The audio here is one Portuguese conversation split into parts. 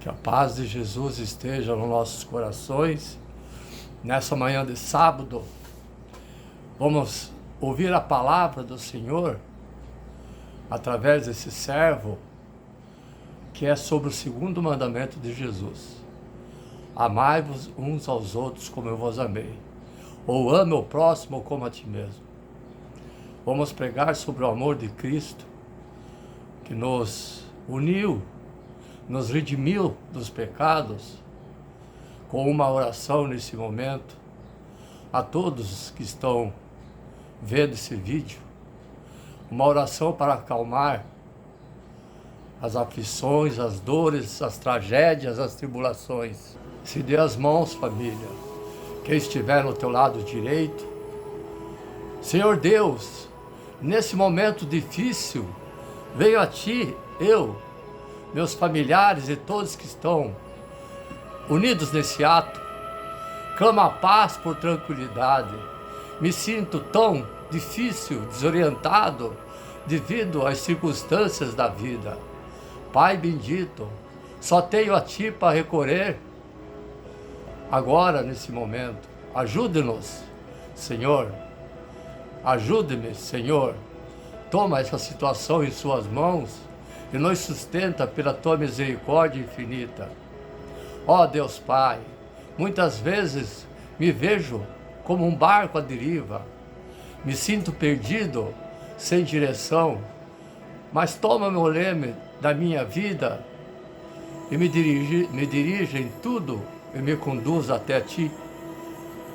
Que a paz de Jesus esteja nos nossos corações. Nessa manhã de sábado, vamos ouvir a palavra do Senhor através desse servo, que é sobre o segundo mandamento de Jesus. Amai-vos uns aos outros como eu vos amei. Ou ame o próximo como a ti mesmo. Vamos pregar sobre o amor de Cristo, que nos uniu, nos redimiu dos pecados, com uma oração nesse momento. A todos que estão vendo esse vídeo, uma oração para acalmar as aflições, as dores, as tragédias, as tribulações. Se dê as mãos, família, quem estiver no teu lado direito. Senhor Deus, nesse momento difícil, venho a Ti, meus familiares e todos que estão unidos nesse ato. Clamo a paz por tranquilidade. Me sinto tão difícil, desorientado, devido às circunstâncias da vida. Pai bendito, só tenho a Ti para recorrer. Agora, nesse momento, ajude-nos, Senhor. Ajude-me, Senhor. Toma essa situação em Suas mãos e nos sustenta pela Tua misericórdia infinita. Ó Deus Pai, muitas vezes me vejo como um barco à deriva, me sinto perdido, sem direção, mas toma meu leme da minha vida e me dirige em tudo e me conduz até Ti,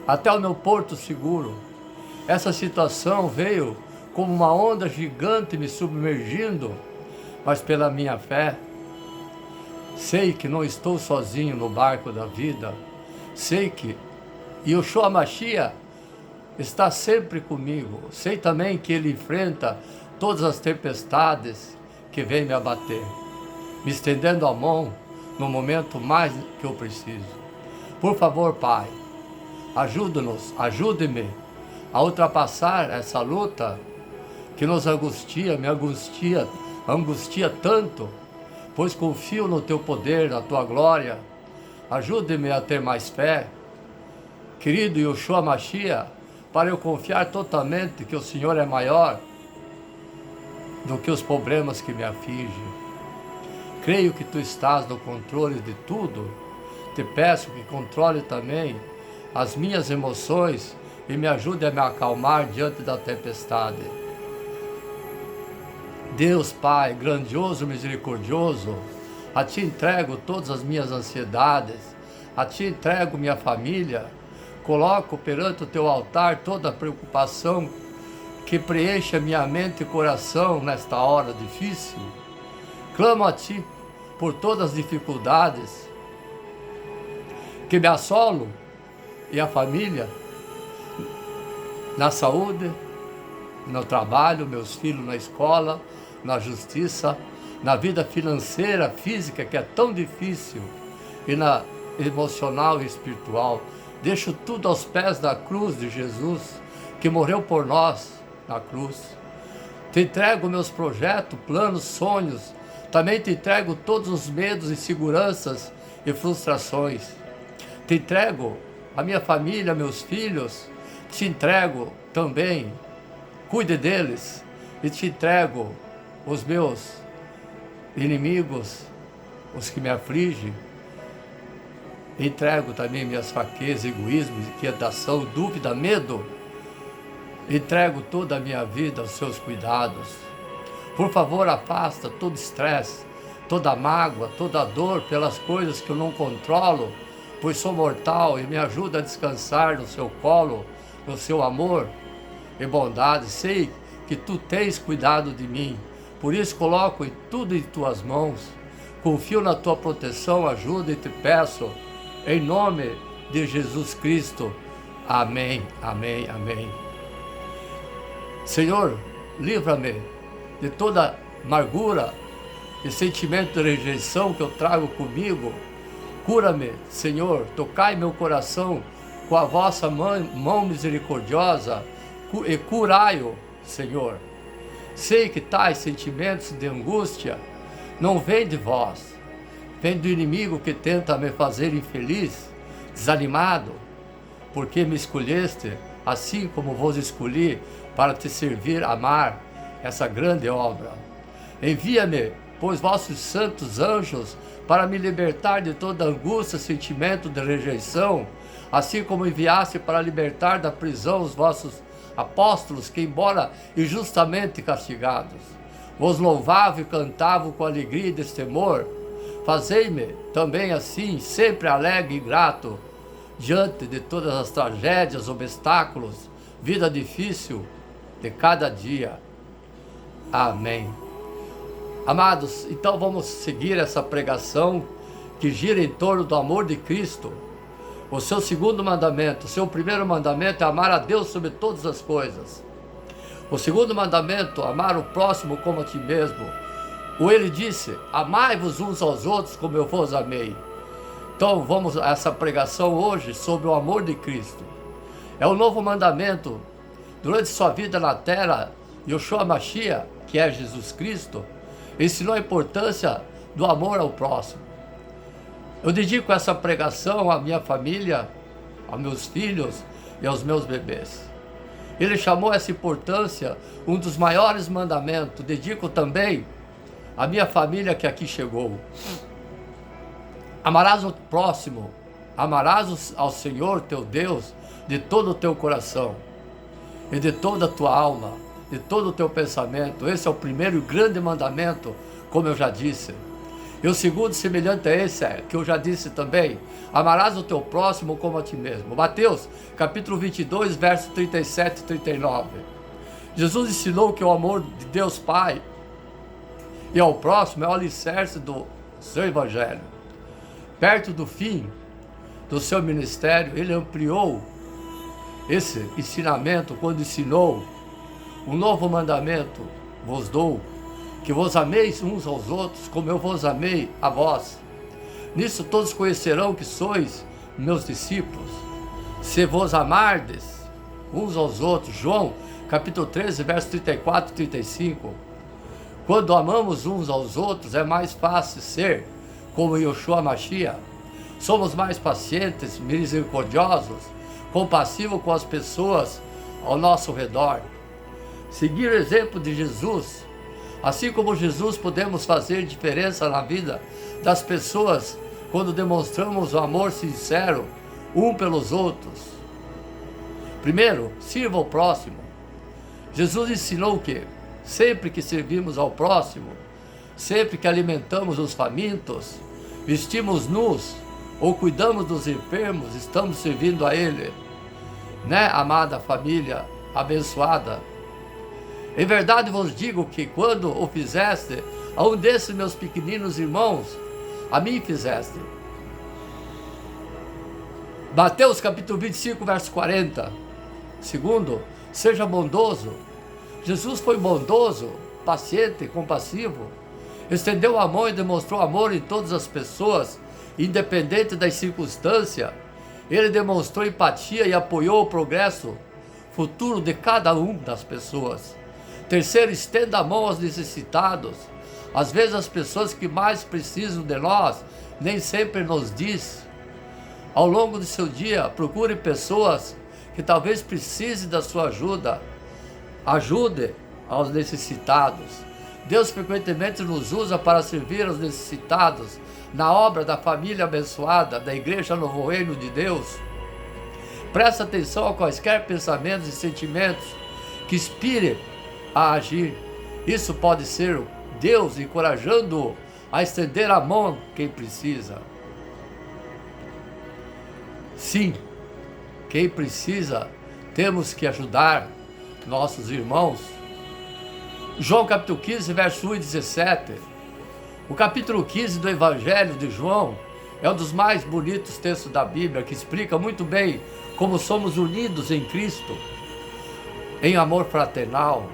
até o meu porto seguro. Essa situação veio como uma onda gigante me submergindo, mas pela minha fé, sei que não estou sozinho no barco da vida. Sei que Yeshua Mashiach está sempre comigo. Sei também que Ele enfrenta todas as tempestades que vêm me abater, me estendendo a mão no momento mais que eu preciso. Por favor, Pai, ajude-nos, ajude-me a ultrapassar essa luta que nos angustia, me angustia tanto, pois confio no Teu poder, na Tua glória. Ajude-me a ter mais fé, querido Yeshua Mashiach, para eu confiar totalmente que o Senhor é maior do que os problemas que me afligem. Creio que Tu estás no controle de tudo. Te peço que controle também as minhas emoções e me ajude a me acalmar diante da tempestade. Deus Pai, grandioso, misericordioso, a Ti entrego todas as minhas ansiedades, a Ti entrego minha família, coloco perante o Teu altar toda a preocupação que preenche a minha mente e coração nesta hora difícil. Clamo a Ti por todas as dificuldades que me assolam e a família, na saúde, no trabalho, meus filhos na escola, na justiça, na vida financeira, física, que é tão difícil, e na emocional e espiritual. Deixo tudo aos pés da cruz de Jesus, que morreu por nós na cruz. Te entrego meus projetos, planos, sonhos. Também te entrego todos os medos, inseguranças e frustrações. Te entrego a minha família, meus filhos. Te entrego também, cuide deles, e te entrego os meus inimigos, os que me afligem. Entrego também minhas fraquezas, egoísmo, inquietação, dúvida, medo. Entrego toda a minha vida aos Seus cuidados. Por favor, afasta todo estresse, toda mágoa, toda dor pelas coisas que eu não controlo, pois sou mortal, e me ajuda a descansar no Seu colo, no Seu amor e bondade. Sei que Tu tens cuidado de mim, por isso coloco tudo em Tuas mãos. Confio na Tua proteção, ajuda e te peço, em nome de Jesus Cristo. Amém, amém, amém. Senhor, livra-me de toda amargura e sentimento de rejeição que eu trago comigo. Cura-me, Senhor, tocai meu coração com a vossa mão misericordiosa e curai-o, Senhor. Sei que tais sentimentos de angústia não vêm de vós, vem do inimigo que tenta me fazer infeliz, desanimado, porque me escolheste, assim como vos escolhi, para te servir, amar essa grande obra. Envia-me, pois, vossos santos anjos, para me libertar de toda angústia, sentimento de rejeição, assim como enviaste para libertar da prisão os vossos apóstolos, que, embora injustamente castigados, vos louvavam e cantavam com alegria e destemor. Fazei-me também assim, sempre alegre e grato, diante de todas as tragédias, obstáculos, vida difícil de cada dia. Amém. Amados, então vamos seguir essa pregação que gira em torno do amor de Cristo. O seu segundo mandamento, o seu primeiro mandamento é amar a Deus sobre todas as coisas. O segundo mandamento, amar o próximo como a ti mesmo. Ele disse, amai-vos uns aos outros como eu vos amei. Então vamos a essa pregação hoje sobre o amor de Cristo. É o novo mandamento. Durante sua vida na terra, Yeshua Mashiach, que é Jesus Cristo, ensinou a importância do amor ao próximo. Eu dedico essa pregação à minha família, aos meus filhos e aos meus bebês. Ele chamou essa importância um dos maiores mandamentos. Dedico também à minha família que aqui chegou. Amarás o próximo, amarás ao Senhor teu Deus de todo o teu coração e de toda a tua alma, de todo o teu pensamento. Esse é o primeiro e grande mandamento, como eu já disse. E o segundo, semelhante a esse, é que eu já disse também, amarás o teu próximo como a ti mesmo. Mateus, capítulo 22, versos 37 e 39. Jesus ensinou que o amor de Deus Pai e ao próximo é o alicerce do seu evangelho. Perto do fim do seu ministério, ele ampliou esse ensinamento quando ensinou: um novo mandamento vos dou, que vos ameis uns aos outros, como eu vos amei a vós. Nisso todos conhecerão que sois meus discípulos, se vos amardes uns aos outros. João, capítulo 13, versos 34 e 35. Quando amamos uns aos outros, é mais fácil ser como Yeshua Mashiach. Somos mais pacientes, misericordiosos, compassivos com as pessoas ao nosso redor. Seguir o exemplo de Jesus. Assim como Jesus, podemos fazer diferença na vida das pessoas quando demonstramos o amor sincero um pelos outros. Primeiro, sirva ao próximo. Jesus ensinou que sempre que servimos ao próximo, sempre que alimentamos os famintos, vestimos nus ou cuidamos dos enfermos, estamos servindo a Ele. Né, amada família abençoada? Em verdade vos digo que quando o fizeste a um desses meus pequeninos irmãos, a mim fizeste. Mateus capítulo 25, verso 40. Segundo, seja bondoso. Jesus foi bondoso, paciente, compassivo. Estendeu a mão e demonstrou amor em todas as pessoas, independente das circunstâncias. Ele demonstrou empatia e apoiou o progresso futuro de cada uma das pessoas. Terceiro, estenda a mão aos necessitados. Às vezes as pessoas que mais precisam de nós nem sempre nos diz. Ao longo do seu dia, procure pessoas que talvez precisem da sua ajuda. Ajude aos necessitados. Deus frequentemente nos usa para servir aos necessitados na obra da família abençoada, da Igreja Novo Reino de Deus. Preste atenção a quaisquer pensamentos e sentimentos que inspirem a agir. Isso pode ser Deus encorajando-o a estender a mão a quem precisa. Sim, quem precisa, temos que ajudar nossos irmãos. João capítulo 15, verso 1 e 17. O capítulo 15 do Evangelho de João é um dos mais bonitos textos da Bíblia, que explica muito bem como somos unidos em Cristo, em amor fraternal,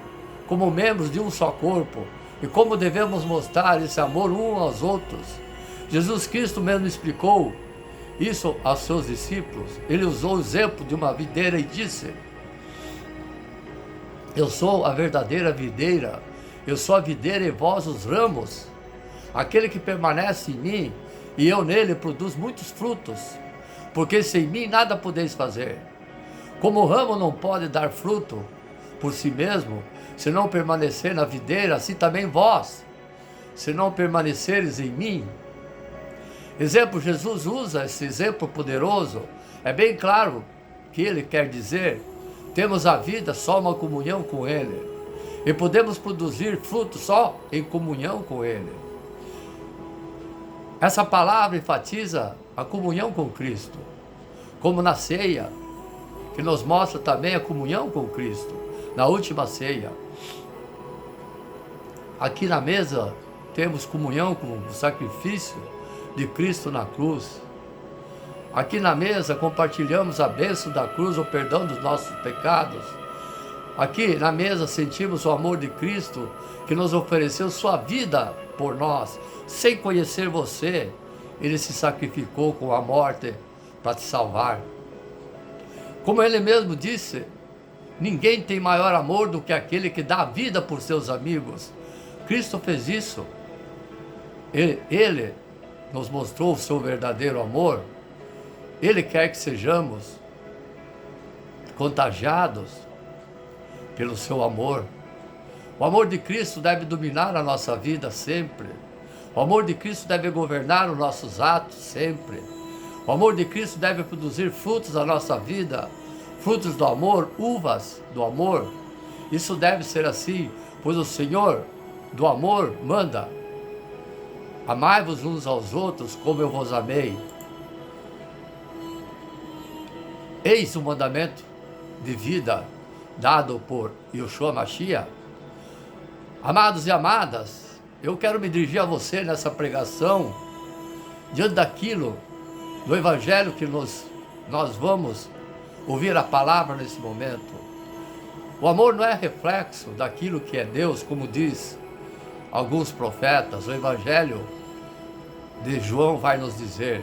como membros de um só corpo, e como devemos mostrar esse amor uns aos outros. Jesus Cristo mesmo explicou isso aos seus discípulos. Ele usou o exemplo de uma videira e disse: eu sou a verdadeira videira, eu sou a videira e vós os ramos. Aquele que permanece em mim e eu nele produzo muitos frutos, porque sem mim nada podeis fazer. Como o ramo não pode dar fruto por si mesmo, se não permanecer na videira, assim também vós, se não permaneceres em mim. Exemplo, Jesus usa esse exemplo poderoso, é bem claro que ele quer dizer, temos a vida só uma comunhão com ele, e podemos produzir frutos só em comunhão com ele. Essa palavra enfatiza a comunhão com Cristo, como na ceia, que nos mostra também a comunhão com Cristo, na última ceia. Aqui na mesa temos comunhão com o sacrifício de Cristo na cruz. Aqui na mesa compartilhamos a bênção da cruz, o perdão dos nossos pecados. Aqui na mesa sentimos o amor de Cristo, que nos ofereceu sua vida por nós. Sem conhecer você, ele se sacrificou com a morte para te salvar. Como ele mesmo disse, ninguém tem maior amor do que aquele que dá a vida por seus amigos. Cristo fez isso. Ele nos mostrou o seu verdadeiro amor. Ele quer que sejamos contagiados pelo seu amor. O amor de Cristo deve dominar a nossa vida sempre. O amor de Cristo deve governar os nossos atos sempre. O amor de Cristo deve produzir frutos na nossa vida, frutos do amor, uvas do amor. Isso deve ser assim, pois o Senhor do amor manda: amai-vos uns aos outros como eu vos amei. Eis o mandamento de vida dado por Yeshua Mashiach. Amados e amadas, eu quero me dirigir a você nessa pregação, diante daquilo, do Evangelho que nós vamos ouvir a palavra nesse momento. O amor não é reflexo daquilo que é Deus, como diz alguns profetas. O Evangelho de João vai nos dizer: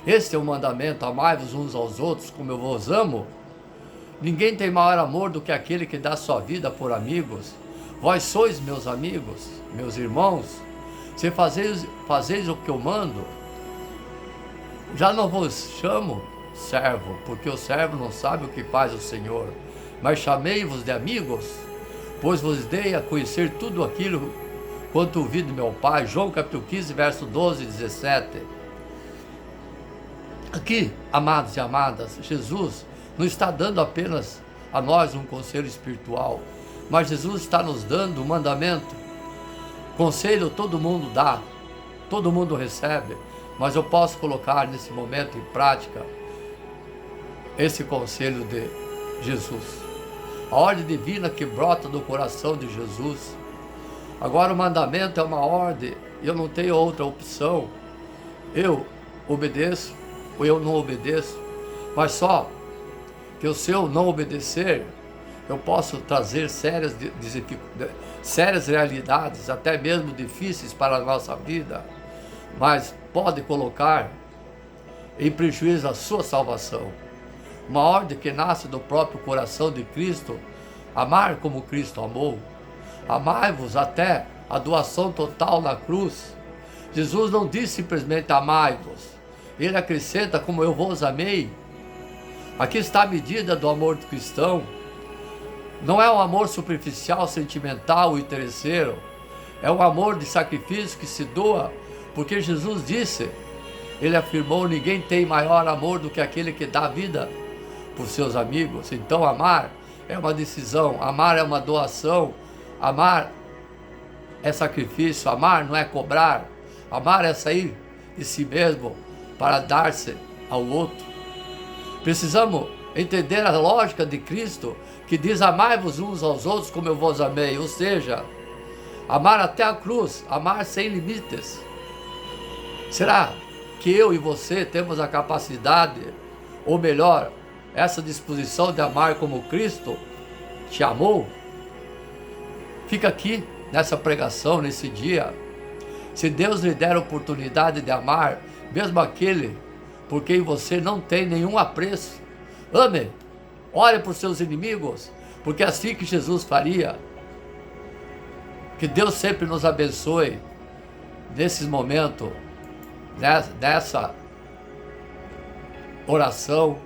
este é o mandamento, amai-vos uns aos outros como eu vos amo. Ninguém tem maior amor do que aquele que dá sua vida por amigos. Vós sois meus amigos, meus irmãos, se fazeis o que eu mando. Já não vos chamo servo, porque o servo não sabe o que faz o Senhor, mas chamei-vos de amigos, pois vos dei a conhecer tudo aquilo quanto ouvi do meu Pai. João capítulo 15, verso 12 e 17. Aqui, amados e amadas, Jesus não está dando apenas a nós um conselho espiritual, mas Jesus está nos dando um mandamento. Conselho todo mundo dá, todo mundo recebe, mas eu posso colocar nesse momento em prática esse conselho de Jesus. A ordem divina que brota do coração de Jesus. Agora o mandamento é uma ordem, eu não tenho outra opção. Eu obedeço ou eu não obedeço, mas só que se eu não obedecer, eu posso trazer sérias realidades, até mesmo difíceis para a nossa vida, mas pode colocar em prejuízo a sua salvação. Uma ordem que nasce do próprio coração de Cristo: amar como Cristo amou. Amai-vos até a doação total na cruz. Jesus não diz simplesmente amai-vos, ele acrescenta: como eu vos amei. Aqui está a medida do amor cristão. Não é um amor superficial, sentimental e interesseiro. É um amor de sacrifício que se doa, porque Jesus disse, ele afirmou: ninguém tem maior amor do que aquele que dá vida por seus amigos. Então amar é uma decisão, amar é uma doação, amar é sacrifício, amar não é cobrar, amar é sair de si mesmo para dar-se ao outro. Precisamos entender a lógica de Cristo, que diz: amai-vos uns aos outros como eu vos amei, ou seja, amar até a cruz, amar sem limites. Será que eu e você temos a capacidade, ou melhor, essa disposição de amar como Cristo te amou? Fica aqui nessa pregação, nesse dia. Se Deus lhe der a oportunidade de amar, mesmo aquele por quem você não tem nenhum apreço, ame, ore por seus inimigos, porque é assim que Jesus faria. Que Deus sempre nos abençoe nesses momentos nessa oração,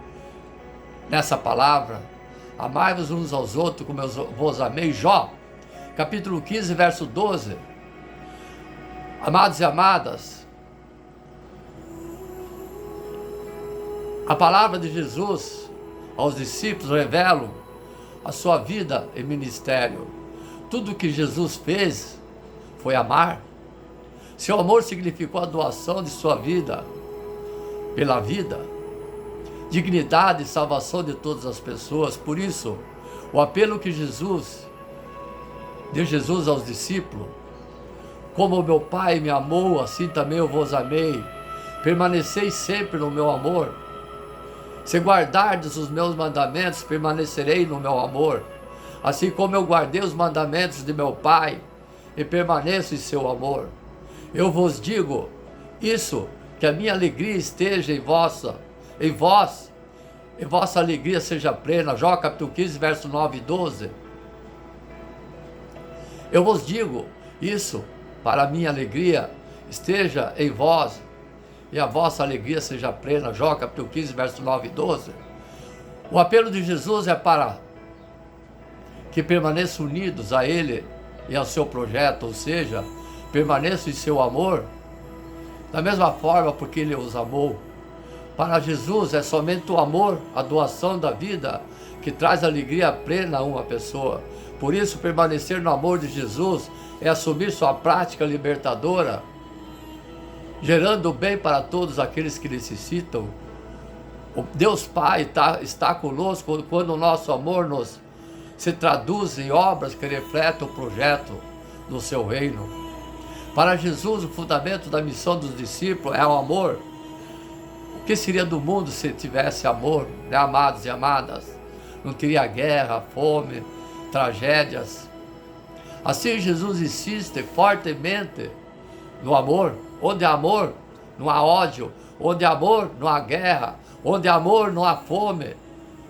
nessa palavra. Amai-vos uns aos outros como eu vos amei. Jó, capítulo 15, verso 12. Amados e amadas, a palavra de Jesus aos discípulos revela a sua vida e ministério. Tudo que Jesus fez foi amar. Seu amor significou a doação de sua vida pela vida, dignidade e salvação de todas as pessoas. Por isso, o apelo que de Jesus aos discípulos: como o meu Pai me amou, assim também eu vos amei. Permaneceis sempre no meu amor. Se guardardes os meus mandamentos, permanecerei no meu amor. Assim como eu guardei os mandamentos de meu Pai e permaneço em seu amor. Eu vos digo isso, que a minha alegria esteja em vós, e vossa alegria seja plena. Jó capítulo 15, verso 9 e 12. Eu vos digo isso, para a minha alegria esteja em vós, e a vossa alegria seja plena. Jó capítulo 15, verso 9 e 12. O apelo de Jesus é para que permaneçam unidos a Ele e ao seu projeto, ou seja, permaneçam em seu amor, da mesma forma porque Ele os amou. Para Jesus é somente o amor, a doação da vida, que traz alegria plena a uma pessoa. Por isso, permanecer no amor de Jesus é assumir sua prática libertadora, gerando o bem para todos aqueles que necessitam. O Deus Pai está conosco quando o nosso amor se traduz em obras que refletem o projeto do seu reino. Para Jesus, o fundamento da missão dos discípulos é o amor. O que seria do mundo se tivesse amor, né, amados e amadas? Não teria guerra, fome, tragédias. Assim, Jesus insiste fortemente no amor. Onde há amor, não há ódio. Onde há amor, não há guerra. Onde há amor, não há fome.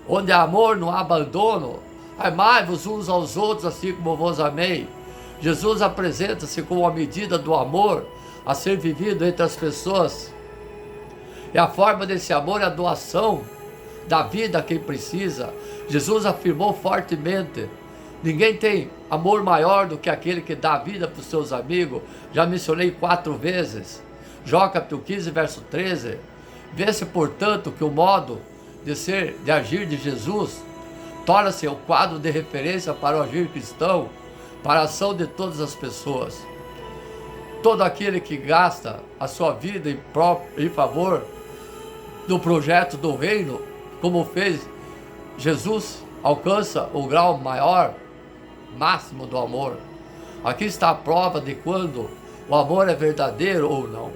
Onde há amor, não há abandono. Amai-vos uns aos outros, assim como eu vos amei. Jesus apresenta-se como a medida do amor a ser vivido entre as pessoas. E a forma desse amor é a doação da vida a quem precisa. Jesus afirmou fortemente: ninguém tem amor maior do que aquele que dá a vida para os seus amigos. Já mencionei 4 vezes. Jó capítulo 15, verso 13. Vê-se, portanto, que o modo de agir de Jesus torna-se o quadro de referência para o agir cristão, para a ação de todas as pessoas. Todo aquele que gasta a sua vida em favor do projeto do reino, como fez Jesus, alcança o grau máximo do amor. Aqui está a prova de quando o amor é verdadeiro ou não.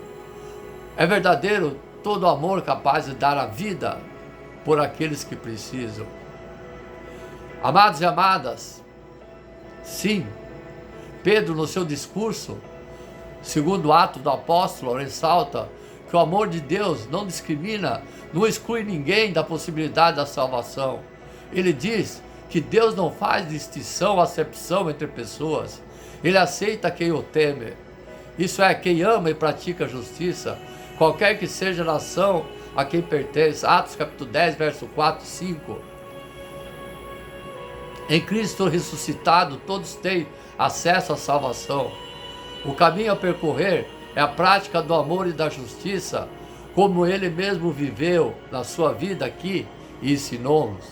É verdadeiro todo amor capaz de dar a vida por aqueles que precisam. Amados e amadas, sim, Pedro, no seu discurso, segundo ato do apóstolo, ressalta que o amor de Deus não discrimina, não exclui ninguém da possibilidade da salvação. Ele diz que Deus não faz distinção, acepção entre pessoas. Ele aceita quem o teme. Isso é, quem ama e pratica a justiça, qualquer que seja a nação a quem pertence. Atos capítulo 10, verso 4 e 5. Em Cristo ressuscitado, todos têm acesso à salvação. O caminho a percorrer é a prática do amor e da justiça, como Ele mesmo viveu na sua vida aqui e ensinou-nos.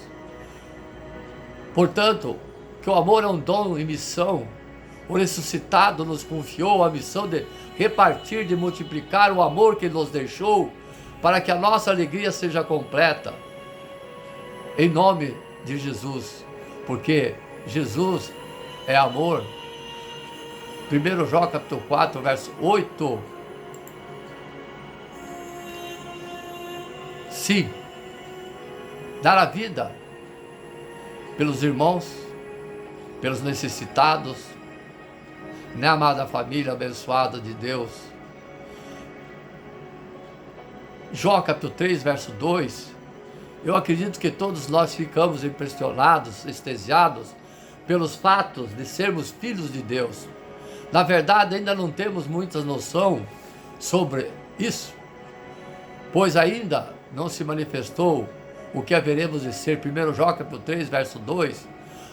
Portanto, que o amor é um dom e missão. O ressuscitado nos confiou a missão de repartir, de multiplicar o amor que nos deixou, para que a nossa alegria seja completa. Em nome de Jesus. Porque Jesus é amor. 1 João capítulo 4, verso 8. Sim, dar a vida pelos irmãos, pelos necessitados, né, amada família abençoada de Deus. Jó capítulo 3, verso 2. Eu acredito que todos nós ficamos impressionados, extasiados pelos fatos de sermos filhos de Deus. Na verdade, ainda não temos muita noção sobre isso. Pois ainda não se manifestou o que haveremos de ser. 1 João capítulo 3, verso 2.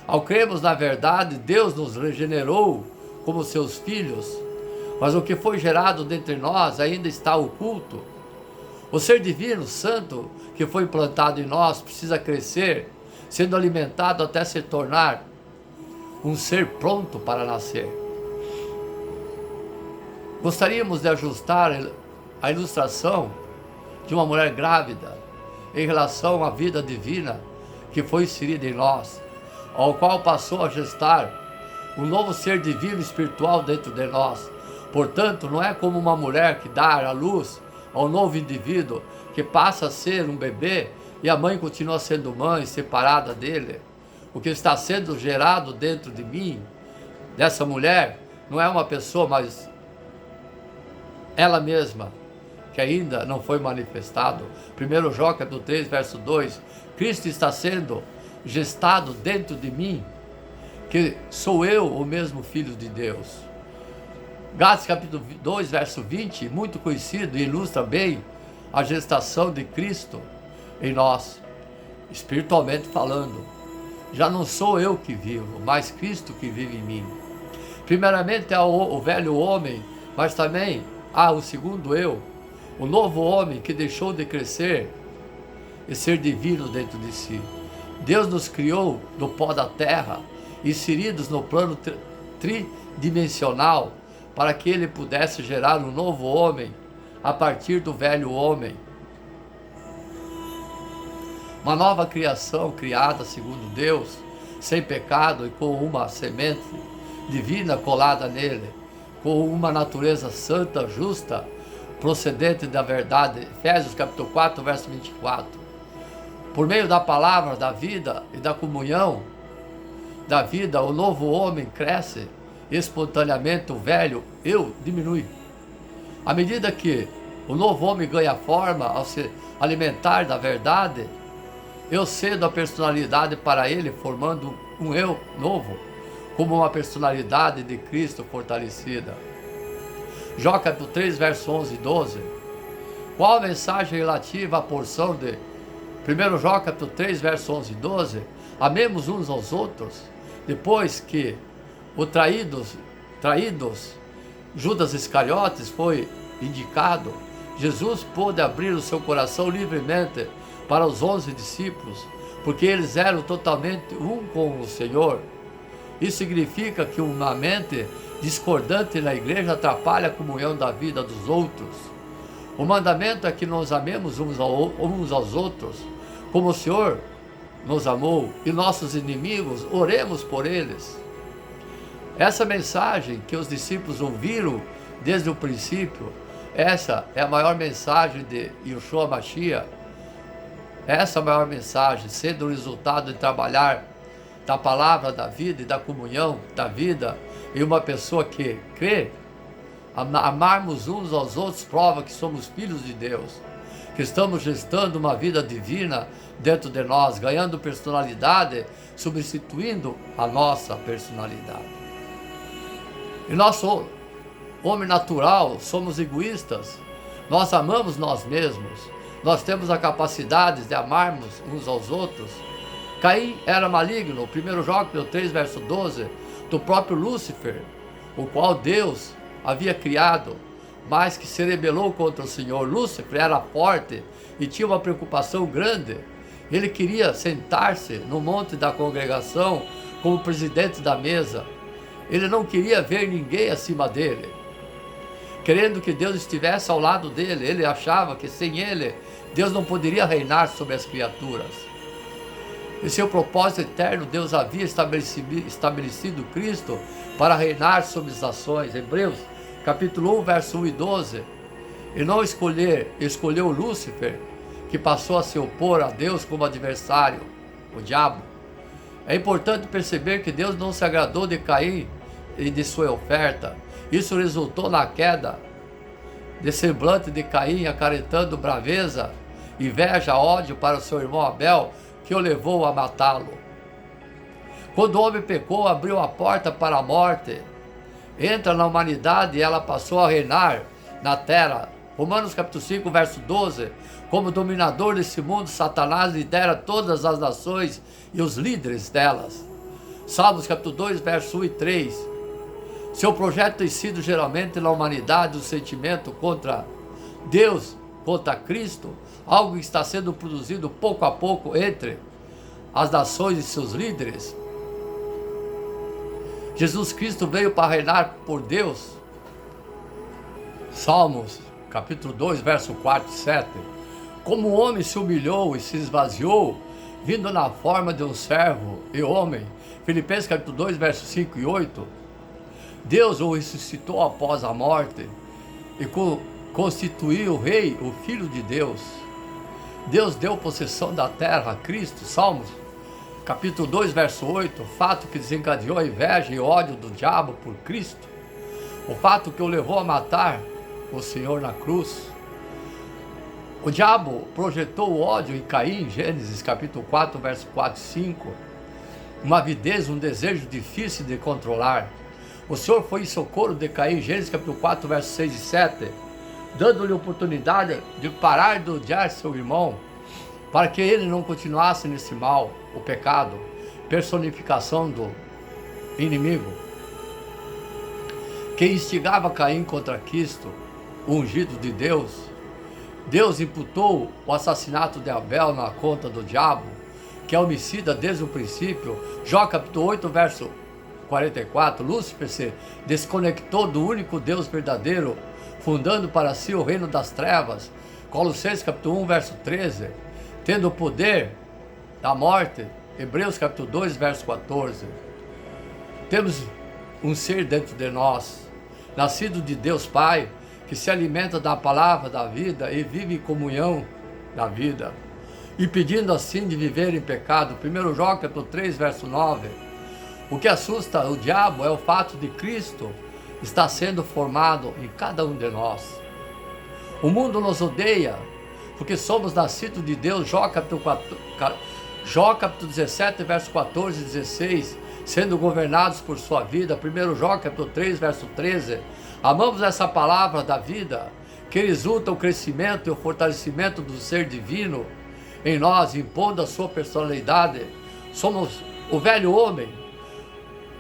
Ao cremos na verdade, Deus nos regenerou como seus filhos, mas o que foi gerado dentre nós ainda está oculto. O ser divino, santo, que foi implantado em nós, precisa crescer, sendo alimentado até se tornar um ser pronto para nascer. Gostaríamos de ajustar a ilustração de uma mulher grávida em relação à vida divina que foi inserida em nós, ao qual passou a gestar um novo ser divino espiritual dentro de nós. Portanto, não é como uma mulher que dá à luz ao novo indivíduo, que passa a ser um bebê e a mãe continua sendo mãe, separada dele. O que está sendo gerado dentro de mim, dessa mulher, não é uma pessoa, mas ela mesma, que ainda não foi manifestado. 1 João capítulo 3, verso 2, Cristo está sendo gestado dentro de mim, que sou eu o mesmo Filho de Deus. Gálatas capítulo 2, verso 20, muito conhecido e ilustra bem a gestação de Cristo em nós, espiritualmente falando. Já não sou eu que vivo, mas Cristo que vive em mim. Primeiramente há o velho homem, mas também há o segundo eu, o novo homem que deixou de crescer e ser divino dentro de si. Deus nos criou do pó da terra, inseridos no plano tridimensional, para que ele pudesse gerar um novo homem a partir do velho homem. Uma nova criação criada segundo Deus, sem pecado e com uma semente divina colada nele, com uma natureza santa, justa, procedente da verdade. Efésios capítulo 4, verso 24. Por meio da palavra, da vida e da comunhão da vida, o novo homem cresce espontaneamente, o velho eu diminui. À medida que o novo homem ganha forma ao se alimentar da verdade, eu cedo a personalidade para ele, formando um eu novo, como uma personalidade de Cristo fortalecida. Jó capítulo 3, verso 11 e 12. Qual a mensagem relativa à porção de 1 Jó capítulo 3, verso 11 e 12? Amemos uns aos outros. Depois que o traídos Judas Iscariotes foi indicado, Jesus pôde abrir o seu coração livremente para os 11 discípulos, porque eles eram totalmente um com o Senhor. Isso significa que uma mente discordante na igreja atrapalha a comunhão da vida dos outros. O mandamento é que nós amemos uns aos outros, como o Senhor nos amou, e nossos inimigos, oremos por eles. Essa mensagem que os discípulos ouviram desde o princípio, essa é a maior mensagem de Yeshua Mashiach. Essa é a maior mensagem, sendo o resultado de trabalhar da palavra da vida e da comunhão da vida em uma pessoa que crê. Amarmos uns aos outros prova que somos filhos de Deus, que estamos gestando uma vida divina dentro de nós, ganhando personalidade, substituindo a nossa personalidade. E nosso homem natural, somos egoístas, nós amamos nós mesmos, nós temos a capacidade de amarmos uns aos outros. Caim era maligno, 1 João 3, verso 12, do próprio Lúcifer, o qual Deus havia criado, mas que se rebelou contra o Senhor. Lúcifer era forte e tinha uma preocupação grande. Ele queria sentar-se no monte da congregação como presidente da mesa. Ele não queria ver ninguém acima dele, querendo que Deus estivesse ao lado dele. Ele achava que sem ele, Deus não poderia reinar sobre as criaturas. Em seu propósito eterno, Deus havia estabelecido Cristo para reinar sobre as nações. Hebreus capítulo 1, verso 1 e 12. E não escolheu Lúcifer, que passou a se opor a Deus como adversário, o diabo. É importante perceber que Deus não se agradou de Caim e de sua oferta. Isso resultou na queda de semblante de Caim, acarretando braveza, inveja, ódio para o seu irmão Abel, que o levou a matá-lo. Quando o homem pecou, abriu a porta para a morte. Entra na humanidade e ela passou a reinar na terra Romanos capítulo 5, verso 12. Como dominador desse mundo, Satanás lidera todas as nações e os líderes delas. Salmos capítulo 2, verso 1 e 3. Seu projeto tem sido geralmente na humanidade o sentimento contra Deus, contra Cristo, algo que está sendo produzido pouco a pouco entre as nações e seus líderes. Jesus Cristo veio para reinar por Deus. Salmos capítulo 2, verso 4 e 7. Como o homem se humilhou e se esvaziou, vindo na forma de um servo e homem. Filipenses capítulo 2, verso 5 e 8. Deus o ressuscitou após a morte e constituiu o rei, o Filho de Deus. Deus deu possessão da terra a Cristo. Salmos capítulo 2, verso 8. O fato que desencadeou a inveja e ódio do diabo por Cristo. O fato que o levou a matar o Senhor na cruz. O diabo projetou o ódio em Caim, Gênesis capítulo 4, verso 4 e 5. Uma avidez, um desejo difícil de controlar. O Senhor foi em socorro de Caim, Gênesis capítulo 4, verso 6 e 7, dando-lhe oportunidade de parar de odiar seu irmão, para que ele não continuasse nesse mal, o pecado, personificação do inimigo, que instigava Caim contra Cristo, o ungido de Deus. Deus imputou o assassinato de Abel na conta do diabo, que é homicida desde o princípio. Jó capítulo 8, verso 44. Lúcifer se desconectou do único Deus verdadeiro, fundando para si o reino das trevas. Colossenses capítulo 1, verso 13. Tendo o poder da morte. Hebreus capítulo 2, verso 14. Temos um ser dentro de nós, nascido de Deus Pai, que se alimenta da palavra da vida e vive em comunhão da vida, impedindo assim de viver em pecado. 1 João capítulo 3, verso 9. O que assusta o diabo é o fato de Cristo estar sendo formado em cada um de nós. O mundo nos odeia porque somos nascidos de Deus. Jó capítulo 17, verso 14 e 16. Sendo governados por sua vida. 1 Jó capítulo 3, verso 13. Amamos essa palavra da vida, que resulta o crescimento e o fortalecimento do ser divino em nós, impondo a sua personalidade. Somos o velho homem,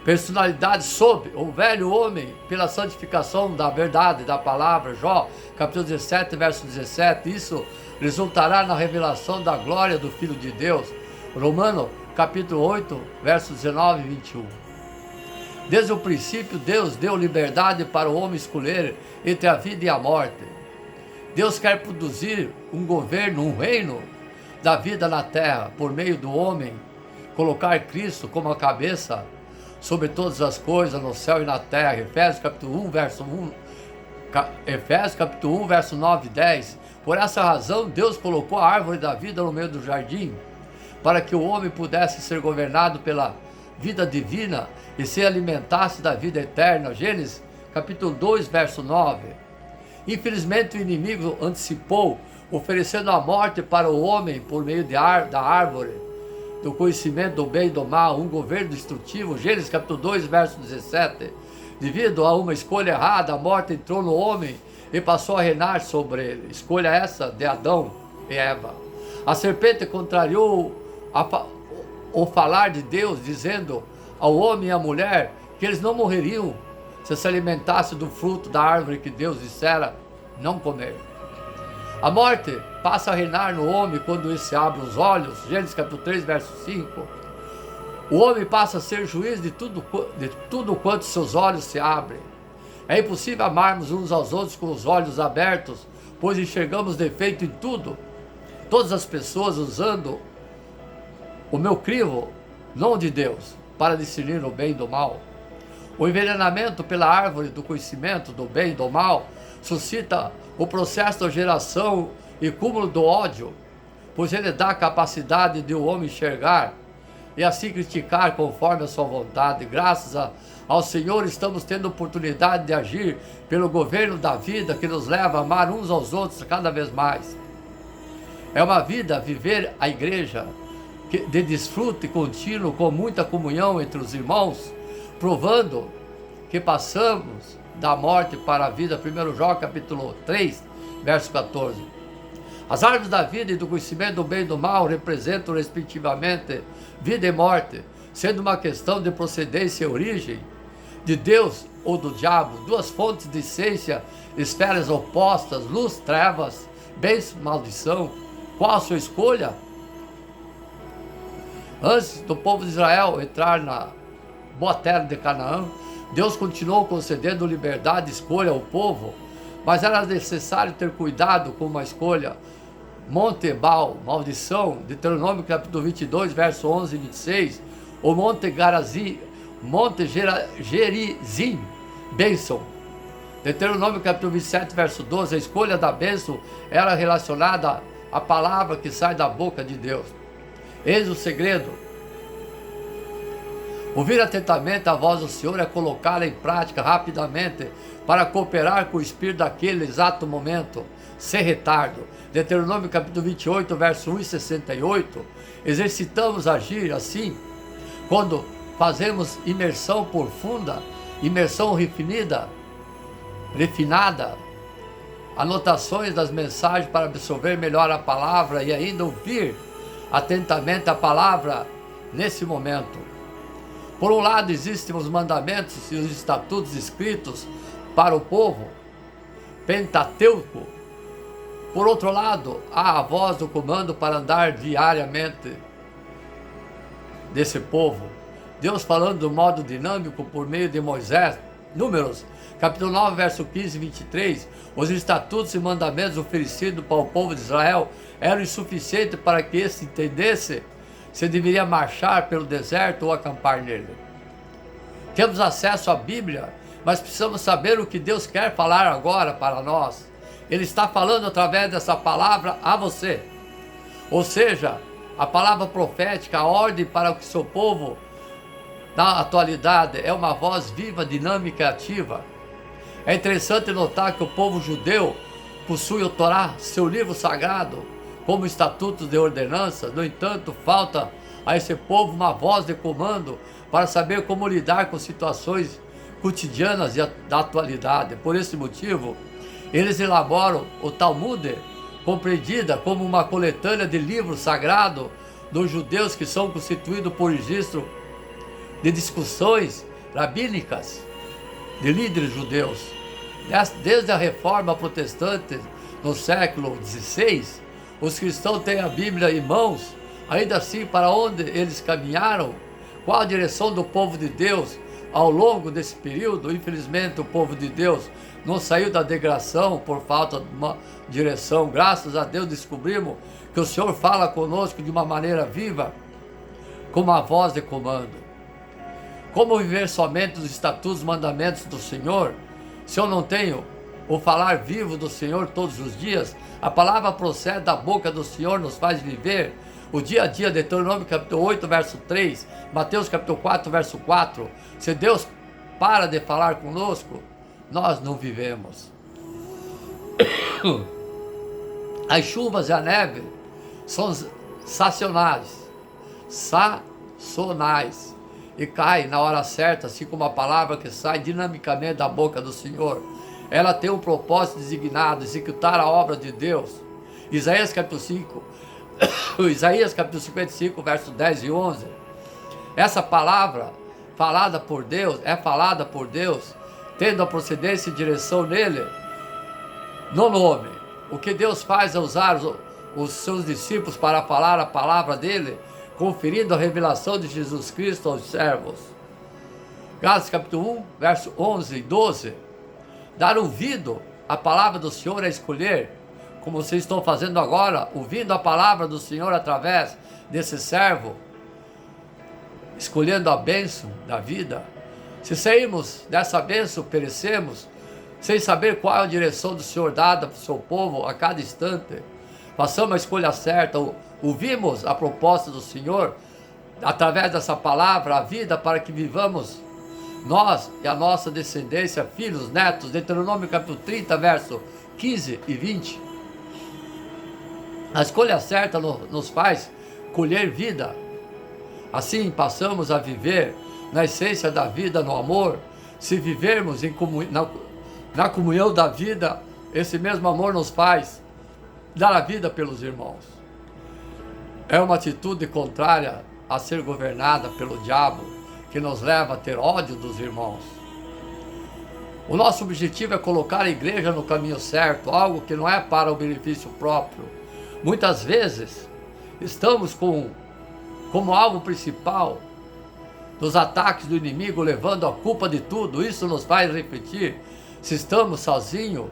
personalidade sob o velho homem, pela santificação da verdade, da palavra. Jó capítulo 17, verso 17. Isso resultará na revelação da glória do Filho de Deus. Romanos capítulo 8, versos 19 e 21. Desde o princípio, Deus deu liberdade para o homem escolher entre a vida e a morte. Deus quer produzir um governo, um reino da vida na terra, por meio do homem, colocar Cristo como a cabeça sobre todas as coisas no céu e na terra. Efésios capítulo 1, verso 9 e 10. Por essa razão, Deus colocou a árvore da vida no meio do jardim, para que o homem pudesse ser governado pela vida divina e se alimentasse da vida eterna. Gênesis capítulo 2, verso 9. Infelizmente o inimigo antecipou, oferecendo a morte para o homem por meio da árvore do conhecimento do bem e do mal, um governo destrutivo. Gênesis capítulo 2, verso 17. Devido a uma escolha errada, a morte entrou no homem e passou a reinar sobre ele. Escolha essa de Adão e Eva. A serpente contrariou o falar de Deus, dizendo ao homem e à mulher que eles não morreriam se alimentassem do fruto da árvore que Deus dissera não comer. A morte passa a reinar no homem quando ele se abre os olhos. Gênesis capítulo 3, verso 5. O homem passa a ser juiz de tudo quanto seus olhos se abrem. É impossível amarmos uns aos outros com os olhos abertos, pois enxergamos defeito em tudo. Todas as pessoas usando o meu crivo, não de Deus, para discernir o bem do mal. O envenenamento pela árvore do conhecimento do bem e do mal suscita o processo da geração e cúmulo do ódio, pois ele dá a capacidade de o homem enxergar e assim criticar conforme a sua vontade. Graças ao Senhor estamos tendo oportunidade de agir pelo governo da vida que nos leva a amar uns aos outros cada vez mais. É uma vida viver a igreja de desfrute contínuo, com muita comunhão entre os irmãos, provando que passamos da morte para a vida. 1 João capítulo 3, verso 14. As árvores da vida e do conhecimento do bem e do mal representam, respectivamente, vida e morte, sendo uma questão de procedência e origem, de Deus ou do diabo, duas fontes de essência, esferas opostas, luz, trevas, bênção, maldição. Qual a sua escolha? Antes do povo de Israel entrar na boa terra de Canaã, Deus continuou concedendo liberdade de escolha ao povo, mas era necessário ter cuidado com uma escolha. Monte Ebal, maldição, Deuteronômio capítulo 22, verso 11 e 26, ou Monte Garazim, Monte Gerizim, bênção. Deuteronômio capítulo 27, verso 12, a escolha da bênção era relacionada à palavra que sai da boca de Deus. Eis o segredo. Ouvir atentamente a voz do Senhor é colocá-la em prática rapidamente para cooperar com o Espírito daquele exato momento, sem retardo. Deuteronômio capítulo 28, verso 1 e 68. Exercitamos agir assim quando fazemos imersão profunda, imersão refinada, anotações das mensagens para absorver melhor a palavra e ainda ouvir atentamente a palavra nesse momento. Por um lado, existem os mandamentos e os estatutos escritos para o povo, Pentateuco. Por outro lado, há a voz do comando para andar diariamente desse povo. Deus falando do modo dinâmico por meio de Moisés. Números, capítulo 9, verso 15 e 23. Os estatutos e mandamentos oferecidos para o povo de Israel eram insuficientes para que este entendesse se deveria marchar pelo deserto ou acampar nele. Temos acesso à Bíblia, mas precisamos saber o que Deus quer falar agora para nós. Ele está falando através dessa palavra a você. Ou seja, a palavra profética, a ordem para que seu povo, na atualidade, é uma voz viva, dinâmica e ativa. É interessante notar que o povo judeu possui o Torá, seu livro sagrado, como estatutos de ordenança. No entanto, falta a esse povo uma voz de comando para saber como lidar com situações cotidianas da atualidade. Por esse motivo, eles elaboram o Talmud, compreendida como uma coletânea de livros sagrados dos judeus que são constituídos por registro de discussões rabínicas de líderes judeus. Desde a reforma protestante no século XVI, os cristãos têm a Bíblia em mãos. Ainda assim, para onde eles caminharam? Qual a direção do povo de Deus ao longo desse período? Infelizmente, o povo de Deus não saiu da degradação por falta de uma direção. Graças a Deus descobrimos que o Senhor fala conosco de uma maneira viva, com uma voz de comando. Como viver somente os estatutos e mandamentos do Senhor, se eu não tenho o falar vivo do Senhor todos os dias? A palavra procede da boca do Senhor, nos faz viver o dia a dia. Deuteronômio capítulo 8, verso 3, Mateus capítulo 4, verso 4. Se Deus para de falar conosco, nós não vivemos. As chuvas e a neve são sazonais e caem na hora certa, assim como a palavra que sai dinamicamente da boca do Senhor. Ela tem um propósito designado, executar a obra de Deus. Isaías capítulo 55, verso 10 e 11. Essa palavra falada por Deus, tendo a procedência e direção nele, no nome. O que Deus faz é usar os seus discípulos para falar a palavra dele, conferindo a revelação de Jesus Cristo aos servos. Gálatas capítulo 1, verso 11 e 12. Dar ouvido à palavra do Senhor é escolher, como vocês estão fazendo agora, ouvindo a palavra do Senhor através desse servo, escolhendo a bênção da vida. Se sairmos dessa bênção, perecemos, sem saber qual é a direção do Senhor dada para o seu povo a cada instante. Façamos a escolha certa, ouvimos a proposta do Senhor, através dessa palavra, a vida para que vivamos nós e a nossa descendência, filhos, netos. Deuteronômio capítulo 30, verso 15 e 20. A escolha certa nos faz colher vida. Assim passamos a viver na essência da vida, no amor. Se vivermos na comunhão da vida, esse mesmo amor nos faz dar a vida pelos irmãos. É uma atitude contrária a ser governada pelo diabo, que nos leva a ter ódio dos irmãos. O nosso objetivo é colocar a igreja no caminho certo, algo que não é para o benefício próprio. Muitas vezes, estamos como alvo principal dos ataques do inimigo, levando a culpa de tudo. Isso nos faz refletir se estamos sozinhos,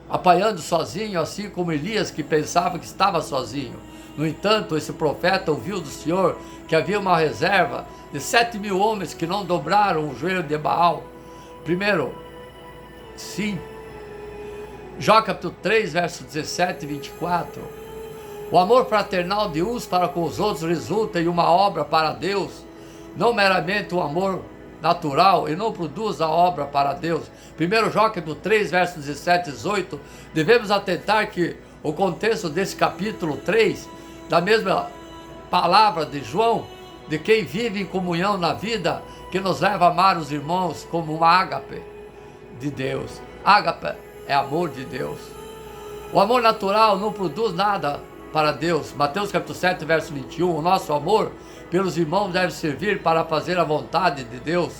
apanhando sozinho, assim como Elias, que pensava que estava sozinho. No entanto, esse profeta ouviu do Senhor que havia uma reserva de 7.000 homens que não dobraram o joelho de Baal. Primeiro, sim. Jó capítulo 3, versos 17 e 24. O amor fraternal de uns para com os outros resulta em uma obra para Deus, não meramente um amor natural, e não produz a obra para Deus. 1 Jó capítulo 3, versos 17 e 18. Devemos atentar que o contexto desse capítulo 3, da mesma palavra de João, de quem vive em comunhão na vida, que nos leva a amar os irmãos como uma ágape de Deus. Ágape é amor de Deus. O amor natural não produz nada para Deus. Mateus capítulo 7, verso 21. O nosso amor pelos irmãos deve servir para fazer a vontade de Deus.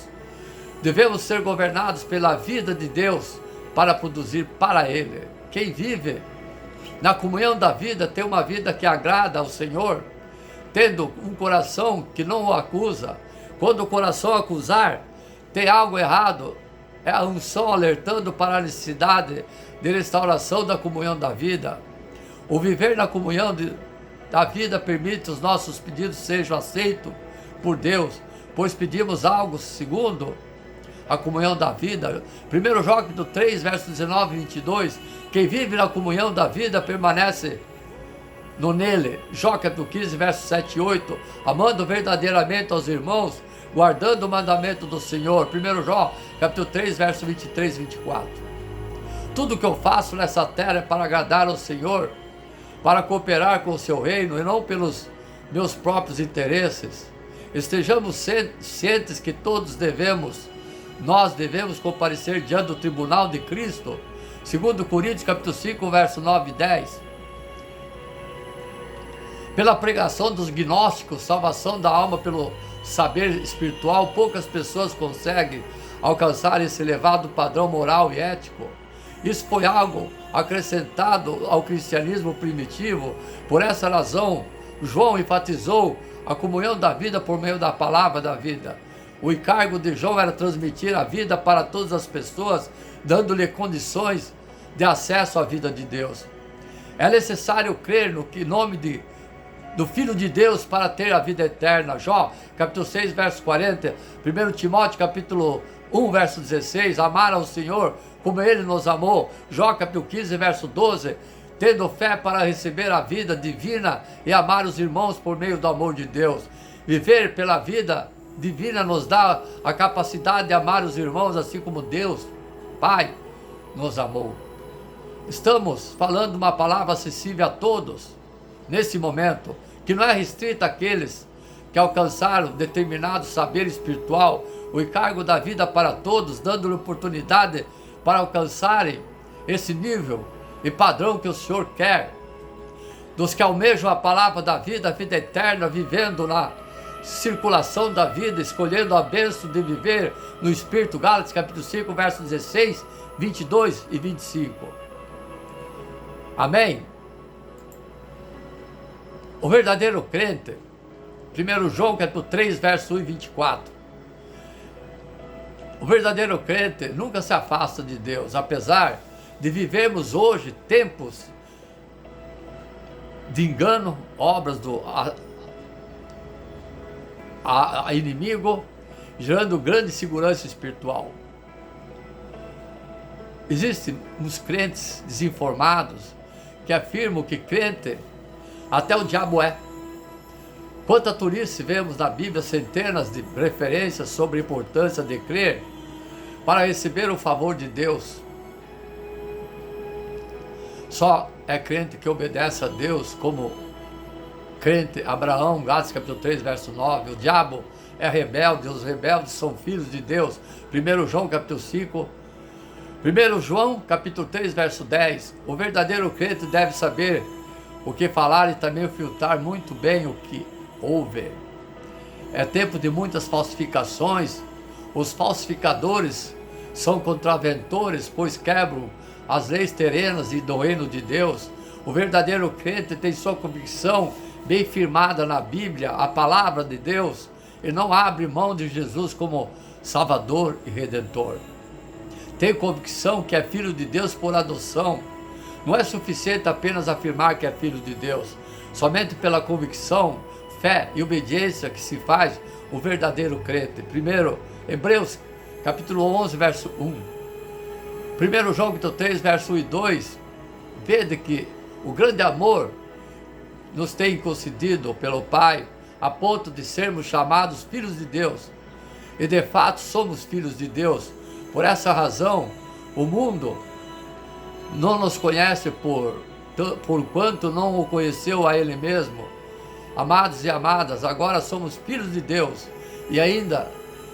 Devemos ser governados pela vida de Deus para produzir para Ele. Quem vive na comunhão da vida tem uma vida que agrada ao Senhor, tendo um coração que não o acusa. Quando o coração acusar, tem algo errado. É a unção alertando para a necessidade de restauração da comunhão da vida. O viver na comunhão da vida permite que os nossos pedidos sejam aceitos por Deus, pois pedimos algo segundo a comunhão da vida. 1 Jó capítulo 3, versos 19 e 22. Quem vive na comunhão da vida permanece nele. Jó capítulo 15, versos 7 e 8. Amando verdadeiramente aos irmãos, guardando o mandamento do Senhor. 1 Jó capítulo 3, versos 23 e 24. Tudo que eu faço nessa terra é para agradar ao Senhor, para cooperar com o seu reino e não pelos meus próprios interesses. Estejamos cientes que nós devemos comparecer diante do tribunal de Cristo. 2 Coríntios capítulo 5, verso 9 e 10. Pela pregação dos gnósticos, salvação da alma pelo saber espiritual, poucas pessoas conseguem alcançar esse elevado padrão moral e ético. Isso foi algo acrescentado ao cristianismo primitivo. Por essa razão, João enfatizou a comunhão da vida por meio da palavra da vida. O encargo de João era transmitir a vida para todas as pessoas, dando-lhe condições de acesso à vida de Deus. É necessário crer no nome do Filho de Deus para ter a vida eterna. Jó, capítulo 6, verso 40. 1 Timóteo, capítulo 1, verso 16. Amar ao Senhor como Ele nos amou. Jó, capítulo 15, verso 12. Tendo fé para receber a vida divina e amar os irmãos por meio do amor de Deus. Viver pela vida divina nos dá a capacidade de amar os irmãos assim como Deus, Pai, nos amou. Estamos falando uma palavra acessível a todos, nesse momento, que não é restrita àqueles que alcançaram determinado saber espiritual, o encargo da vida para todos, dando-lhe oportunidade para alcançarem esse nível e padrão que o Senhor quer. Dos que almejam a palavra da vida, a vida eterna, vivendo na circulação da vida, escolhendo a bênção de viver no Espírito. Gálatas capítulo 5, versos 16, 22 e 25. Amém? O verdadeiro crente, 1 João capítulo 3, verso 1 e 24. O verdadeiro crente nunca se afasta de Deus, apesar de vivermos hoje tempos de engano, obras do inimigo, gerando grande segurança espiritual. Existem uns crentes desinformados que afirmam que crente até o diabo é. Quanto a turistas, vemos na Bíblia centenas de referências sobre a importância de crer para receber o favor de Deus. Só é crente que obedece a Deus como crente Abraão, Gálatas capítulo 3, verso 9. O diabo é rebelde, os rebeldes são filhos de Deus. 1 João capítulo 5, 1 João, capítulo 3, verso 10. O verdadeiro crente deve saber o que falar e também filtrar muito bem o que ouve. É tempo de muitas falsificações. Os falsificadores são contraventores, pois quebram as leis terrenas e do reino de Deus. O verdadeiro crente tem sua convicção bem firmada na Bíblia, a palavra de Deus, e não abre mão de Jesus como Salvador e Redentor. Tem convicção que é filho de Deus por adoção. Não é suficiente apenas afirmar que é filho de Deus. Somente pela convicção, fé e obediência que se faz o verdadeiro crente. Primeiro, Hebreus capítulo 11, verso 1. 1 João capítulo 3, verso 1 e 2. Vede que o grande amor nos tem concedido pelo Pai, a ponto de sermos chamados filhos de Deus. E de fato somos filhos de Deus. Por essa razão, o mundo não nos conhece por quanto não o conheceu a Ele mesmo. Amados e amadas, agora somos filhos de Deus e ainda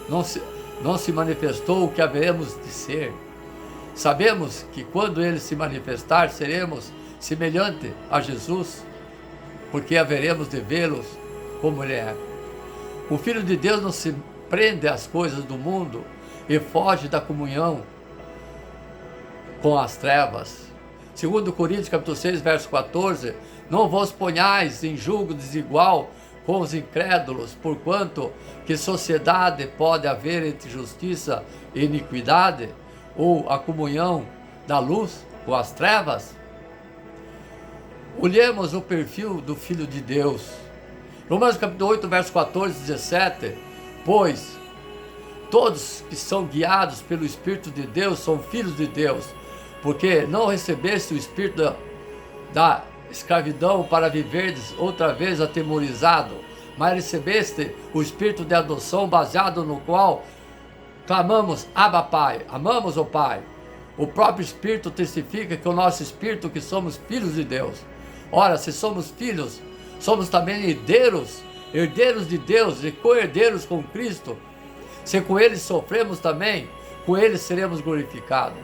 não se manifestou o que haveremos de ser. Sabemos que quando Ele se manifestar, seremos semelhantes a Jesus, porque haveremos de vê-los como Ele é. O Filho de Deus não se prende às coisas do mundo e foge da comunhão com as trevas. 2 Coríntios capítulo 6, verso 14. Não vos ponhais em julgo desigual com os incrédulos, porquanto que sociedade pode haver entre justiça e iniquidade, ou a comunhão da luz com as trevas? Olhemos o perfil do Filho de Deus. Romanos capítulo 8, verso 14 e 17. Pois todos que são guiados pelo Espírito de Deus são filhos de Deus, porque não recebeste o espírito da escravidão para viverdes outra vez atemorizado, mas recebeste o espírito de adoção, baseado no qual clamamos, Abba Pai, amamos o Pai. O próprio Espírito testifica que o nosso Espírito que somos filhos de Deus. Ora, se somos filhos, somos também herdeiros de Deus e co-herdeiros com Cristo. Se com Ele sofremos também, com Ele seremos glorificados.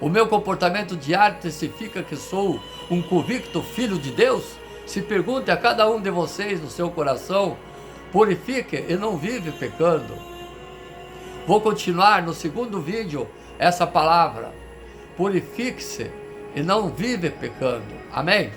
O meu comportamento diário testifica que sou um convicto filho de Deus? Se pergunte a cada um de vocês no seu coração, purifique e não vive pecando. Vou continuar no segundo vídeo essa palavra. Purifique-se e não vive pecando. Amém?